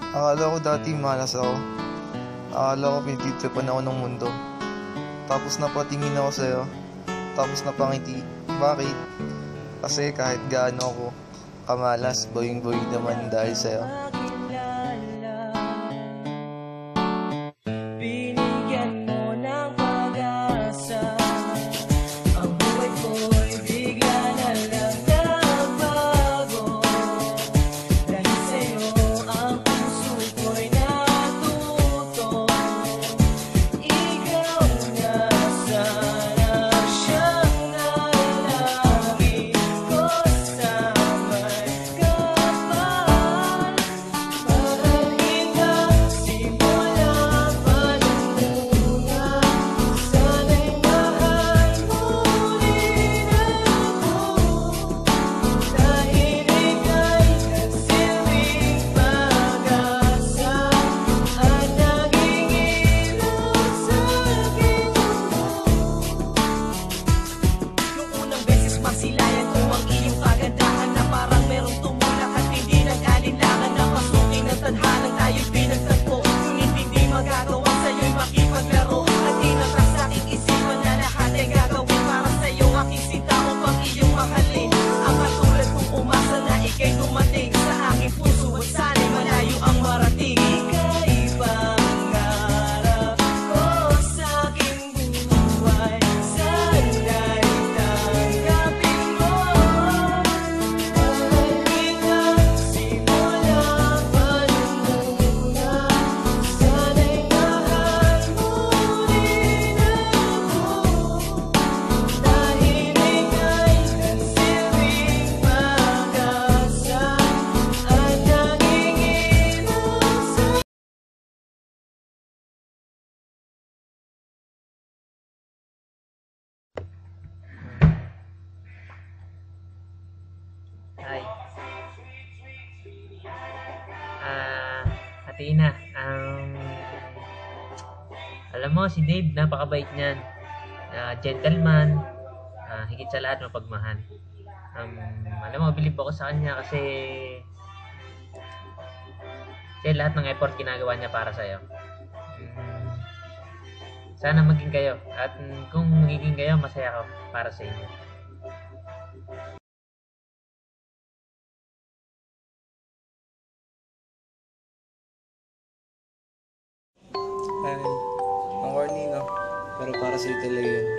Akala ko dati malas ako. Akala ko pinagtitipan ako ng mundo. Tapos napatingin ako sa'yo. Tapos napangiti. Bakit? Kasi kahit gaano ako kamalas, boying-boy naman dahil sa'yo. Binigyan mo ng pag-asa. Ang buhay ko'y bigla na lang nagbago. Dahil sa'yo ang puso ko'y natuto. Ikaw na sana siyang nalangin ko sa may kapal. Parang ina simula pa nung una. Sana'y mahal mo rin ako. Dahil ika'y nagsilbing pag-asa at naging ilaw sa aking mundo. Nung unang beses masilayan ko ang iyong kagandahan, na parang merong tumulak at hindi nag-alinlangan, na pasukin ng tadhanang tayo'y pinagtagpo. Ngunit hindi magagawa sa'yo'y makipaglaro, at tinatras sa aking isipan na lahat ay gagawin para sa'yo. Aking sinta upang iyong mahalin, ang katulad kong umasa na ika'y dumating sa aking puso, at sana'y malayo ang marating. Ika'y pangarap ko sa aking buhay, sana'y tanggapin mo. Dahil ikaw simula pa nung una. Sana'y mahal mo rin ako. Dahil ika'y nagsilbing pag-asa at naging ilaw sa Hi. Athena, alam mo, si Dave, napakabait niyan. Gentleman, higit sa lahat, mapagmahal. Alam mo, bilib ako sa kanya kasi lahat ng effort ginagawa niya para sa'yo. Sana maging kayo. At kung magiging kayo, masaya ako para sa inyo. Ay, ang corny no? Pero para sa'yo talaga yun.